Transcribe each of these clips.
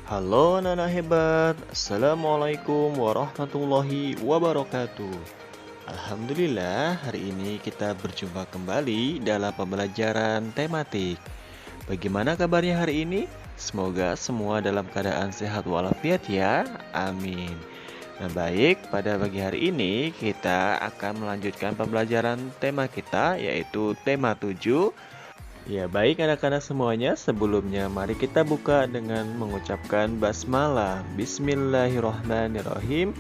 Halo anak-anak hebat, Assalamualaikum warahmatullahi wabarakatuh. Alhamdulillah, hari ini kita berjumpa kembali dalam pembelajaran tematik. Bagaimana kabarnya hari ini? Semoga semua dalam keadaan sehat walafiat ya, amin. Nah baik, pada pagi hari ini kita akan melanjutkan pembelajaran tema kita, yaitu tema 7. Ya baik anak-anak semuanya, sebelumnya mari kita buka dengan mengucapkan basmalah. Bismillahirrohmanirrohim.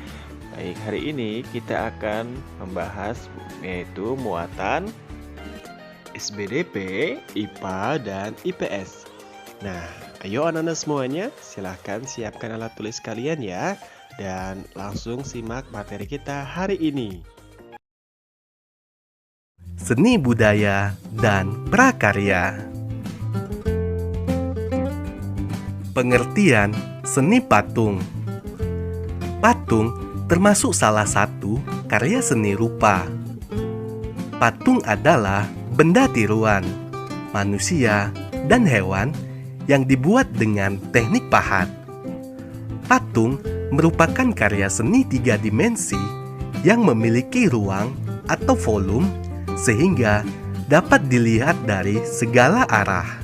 Baik, hari ini kita akan membahas yaitu muatan SBDP, IPA, dan IPS. Nah, ayo anak-anak semuanya, silahkan siapkan alat tulis kalian ya. Dan langsung simak materi kita hari ini. Seni budaya dan prakarya. Pengertian seni patung. Patung termasuk salah satu karya seni rupa. Patung adalah benda tiruan, manusia dan hewan yang dibuat dengan teknik pahat. Patung merupakan karya seni 3 dimensi yang memiliki ruang atau volume sehingga dapat dilihat dari segala arah.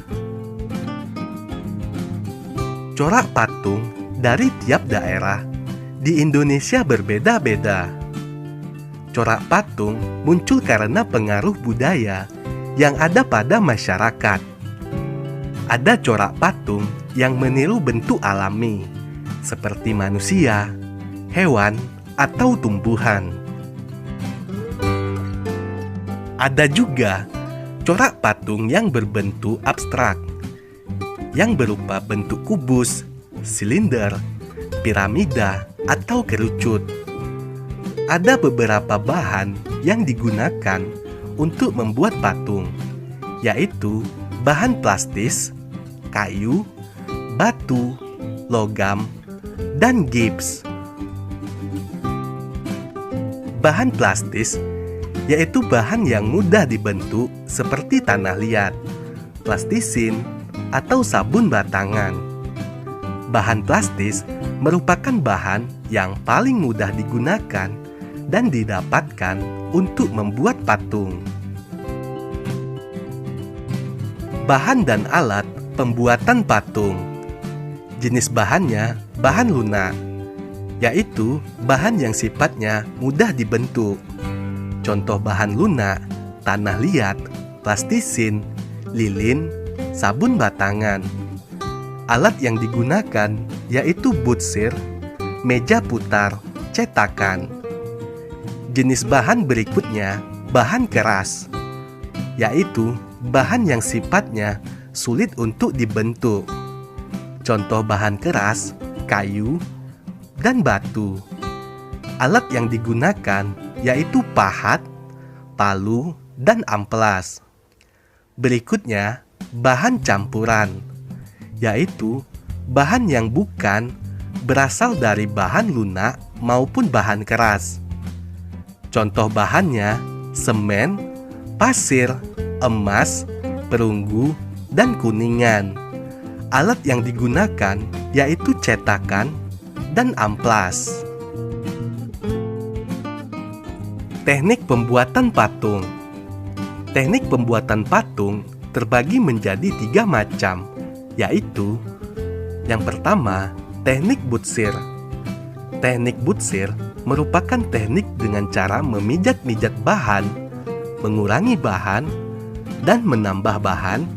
Corak patung dari tiap daerah di Indonesia berbeda-beda. Corak patung muncul karena pengaruh budaya yang ada pada masyarakat. Ada corak patung yang meniru bentuk alami, seperti manusia, hewan, atau tumbuhan. Ada juga corak patung yang berbentuk abstrak, yang berupa bentuk kubus, silinder, piramida, atau kerucut. Ada beberapa bahan yang digunakan untuk membuat patung, yaitu bahan plastis, kayu, batu, logam, dan gips. Bahan plastis yaitu bahan yang mudah dibentuk seperti tanah liat, plastisin, atau sabun batangan. Bahan plastis merupakan bahan yang paling mudah digunakan dan didapatkan untuk membuat patung. Bahan dan alat pembuatan patung. Jenis bahannya bahan lunak, yaitu bahan yang sifatnya mudah dibentuk. Contoh bahan lunak, tanah liat, plastisin, lilin, sabun batangan. Alat yang digunakan yaitu butsir, meja putar, cetakan. Jenis bahan berikutnya bahan keras, yaitu bahan yang sifatnya sulit untuk dibentuk. Contoh bahan keras, kayu, dan batu. Alat yang digunakan yaitu pahat, palu, dan amplas. Berikutnya, bahan campuran, yaitu bahan yang bukan berasal dari bahan lunak maupun bahan keras. Contoh bahannya semen, pasir, emas, perunggu, dan kuningan. Alat yang digunakan yaitu cetakan dan amplas. Teknik pembuatan patung. Teknik pembuatan patung terbagi menjadi 3 macam, yaitu yang pertama, teknik butsir. Teknik butsir merupakan teknik dengan cara memijat-mijat bahan, mengurangi bahan, dan menambah bahan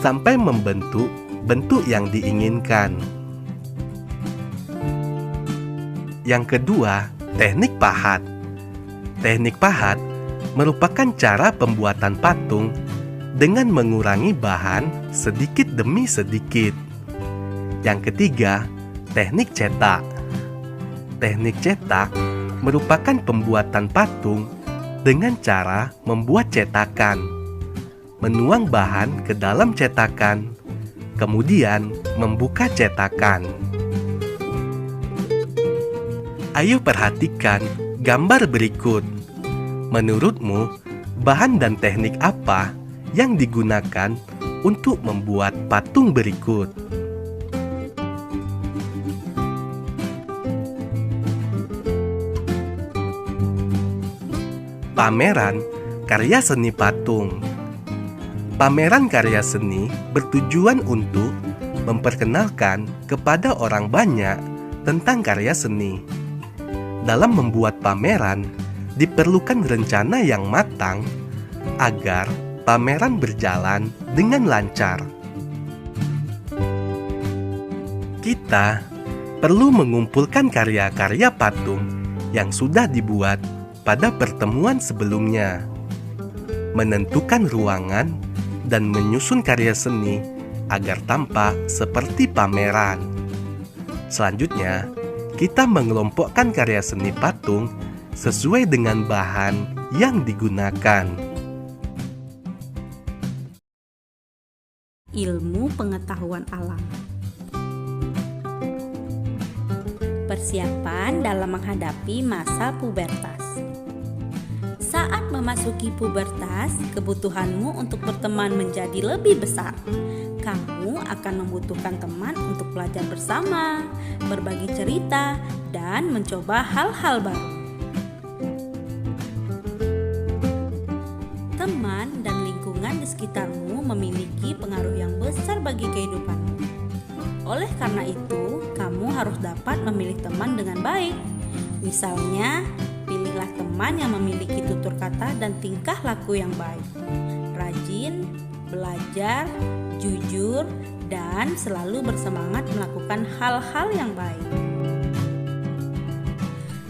sampai membentuk bentuk yang diinginkan. Yang kedua, teknik pahat. Teknik pahat merupakan cara pembuatan patung dengan mengurangi bahan sedikit demi sedikit. Yang ketiga, teknik cetak. Teknik cetak merupakan pembuatan patung dengan cara membuat cetakan, menuang bahan ke dalam cetakan, kemudian membuka cetakan. Ayo perhatikan gambar berikut. Menurutmu, bahan dan teknik apa yang digunakan untuk membuat patung berikut? pameran karya seni patung. Pameran karya seni bertujuan untuk memperkenalkan kepada orang banyak tentang karya seni. Dalam membuat pameran, diperlukan rencana yang matang agar pameran berjalan dengan lancar. Kita perlu mengumpulkan karya-karya patung yang sudah dibuat pada pertemuan sebelumnya, menentukan ruangan, dan menyusun karya seni agar tampak seperti pameran. Selanjutnya, kita mengelompokkan karya seni patung sesuai dengan bahan yang digunakan. Ilmu pengetahuan alam. Persiapan dalam menghadapi masa pubertas. Saat memasuki pubertas, kebutuhanmu untuk berteman menjadi lebih besar. Kamu akan membutuhkan teman untuk belajar bersama, berbagi cerita, dan mencoba hal-hal baru. Teman dan lingkungan di sekitarmu memiliki pengaruh yang besar bagi kehidupanmu. Oleh karena itu, kamu harus dapat memilih teman dengan baik. Misalnya, pilihlah teman yang memiliki tutur kata dan tingkah laku yang baik, rajin, belajar, jujur, dan selalu bersemangat melakukan hal-hal yang baik.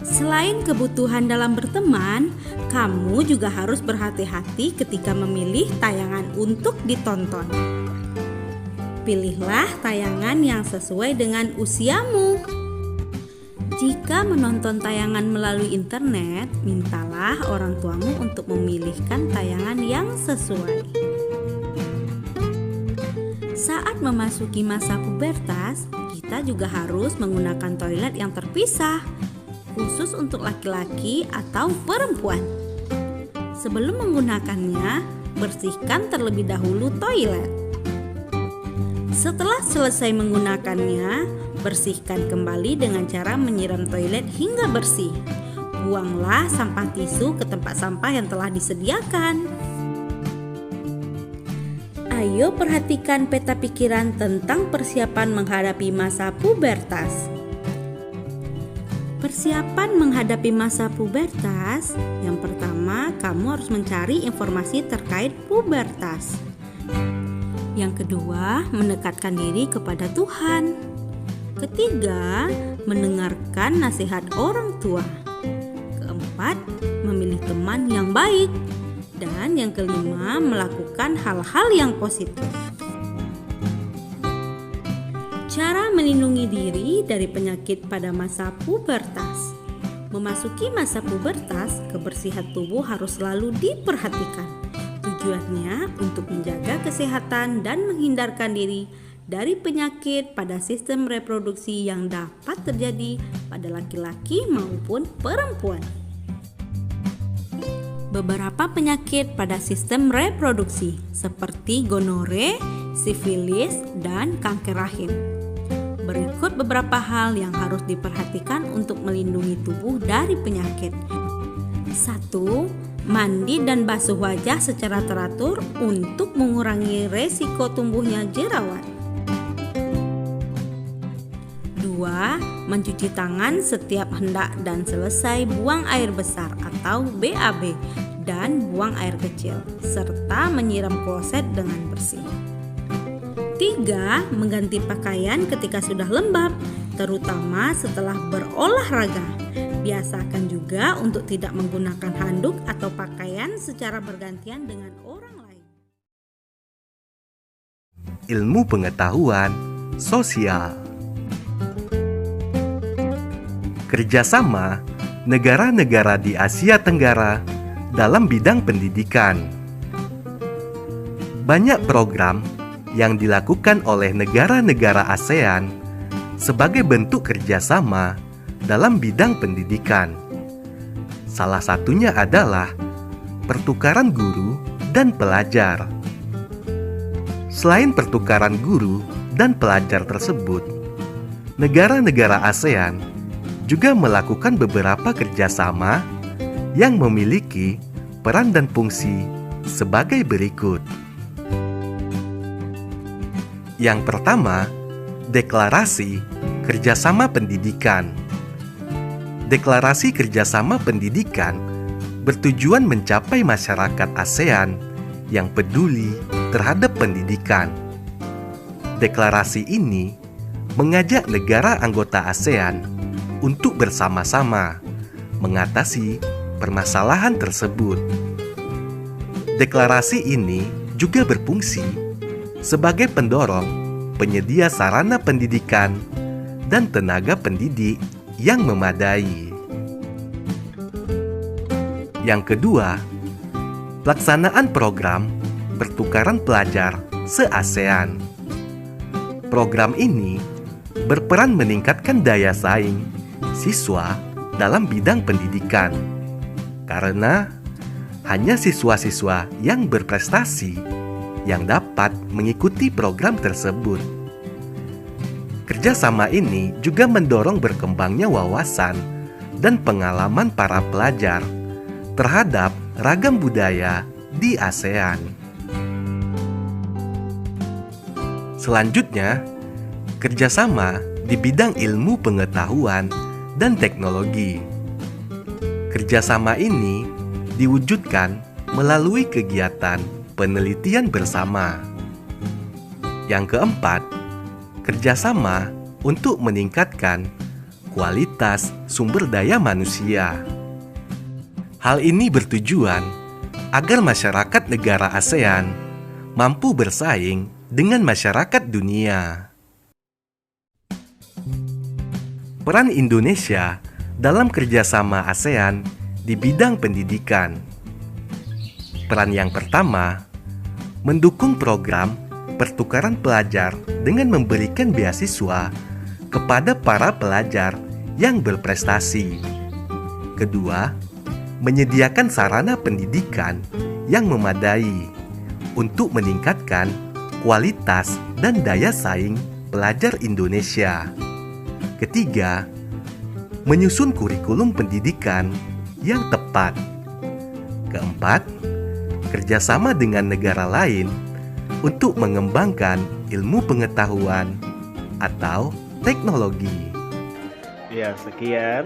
Selain kebutuhan dalam berteman, kamu juga harus berhati-hati ketika memilih tayangan untuk ditonton. Pilihlah tayangan yang sesuai dengan usiamu. Jika menonton tayangan melalui internet, mintalah orang tuamu untuk memilihkan tayangan yang sesuai. Saat memasuki masa pubertas, kita juga harus menggunakan toilet yang terpisah, khusus untuk laki-laki atau perempuan. Sebelum menggunakannya, bersihkan terlebih dahulu toilet. Setelah selesai menggunakannya, bersihkan kembali dengan cara menyiram toilet hingga bersih. Buanglah sampah tisu ke tempat sampah yang telah disediakan. Ayo perhatikan peta pikiran tentang persiapan menghadapi masa pubertas. Persiapan menghadapi masa pubertas, yang pertama, kamu harus mencari informasi terkait pubertas. Yang kedua, mendekatkan diri kepada Tuhan. Ketiga, mendengarkan nasihat orang tua. Keempat, memilih teman yang baik. Dan yang kelima, melakukan hal-hal yang positif. Cara melindungi diri dari penyakit pada masa pubertas. Memasuki masa pubertas, kebersihan tubuh harus selalu diperhatikan. Tujuannya untuk menjaga kesehatan dan menghindarkan diri dari penyakit pada sistem reproduksi yang dapat terjadi pada laki-laki maupun perempuan. Beberapa penyakit pada sistem reproduksi seperti gonore, sifilis, dan kanker rahim. Berikut beberapa hal yang harus diperhatikan untuk melindungi tubuh dari penyakit. 1. Mandi dan basuh wajah secara teratur untuk mengurangi resiko tumbuhnya jerawat. 2. Mencuci tangan setiap hendak dan selesai buang air besar atau BAB dan buang air kecil, serta menyiram kloset dengan bersih. 3. Mengganti pakaian ketika sudah lembab, terutama setelah berolahraga. Biasakan juga untuk tidak menggunakan handuk atau pakaian secara bergantian dengan orang lain. Ilmu pengetahuan sosial. Kerjasama negara-negara di Asia Tenggara dalam bidang pendidikan. Banyak program yang dilakukan oleh negara-negara ASEAN sebagai bentuk kerjasama dalam bidang pendidikan. Salah satunya adalah pertukaran guru dan pelajar. Selain pertukaran guru dan pelajar tersebut, negara-negara ASEAN juga melakukan beberapa kerjasama yang memiliki peran dan fungsi sebagai berikut. Yang pertama, deklarasi kerjasama pendidikan. Deklarasi kerjasama pendidikan bertujuan mencapai masyarakat ASEAN yang peduli terhadap pendidikan. Deklarasi ini mengajak negara anggota ASEAN untuk bersama-sama mengatasi permasalahan tersebut. Deklarasi ini juga berfungsi sebagai pendorong penyedia sarana pendidikan dan tenaga pendidik yang memadai. Yang kedua, pelaksanaan program pertukaran pelajar se-ASEAN. Program ini berperan meningkatkan daya saing siswa dalam bidang pendidikan, karena hanya siswa-siswa yang berprestasi yang dapat mengikuti program tersebut. Kerjasama ini juga mendorong berkembangnya wawasan dan pengalaman para pelajar terhadap ragam budaya di ASEAN. Selanjutnya, kerjasama di bidang ilmu pengetahuan dan teknologi. Kerjasama ini diwujudkan melalui kegiatan penelitian bersama. Yang keempat, kerjasama untuk meningkatkan kualitas sumber daya manusia. Hal ini bertujuan agar masyarakat negara ASEAN mampu bersaing dengan masyarakat dunia. Peran Indonesia dalam kerjasama ASEAN di bidang pendidikan. Peran yang pertama, mendukung program pertukaran pelajar dengan memberikan beasiswa kepada para pelajar yang berprestasi. Kedua, menyediakan sarana pendidikan yang memadai untuk meningkatkan kualitas dan daya saing pelajar Indonesia. Ketiga, menyusun kurikulum pendidikan yang tepat. Keempat, kerjasama dengan negara lain untuk mengembangkan ilmu pengetahuan atau teknologi. Ya, sekian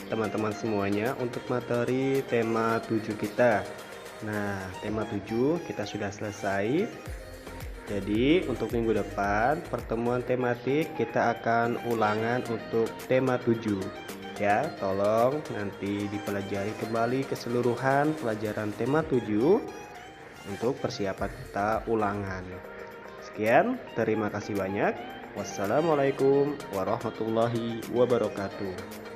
teman-teman semuanya untuk materi tema 7 kita. Nah, tema 7 kita sudah selesai. Jadi, untuk minggu depan pertemuan tematik kita akan ulangan untuk tema 7. Ya, tolong nanti dipelajari kembali keseluruhan pelajaran tema 7 untuk persiapan kita ulangan. Sekian, terima kasih banyak. Wassalamualaikum warahmatullahi wabarakatuh.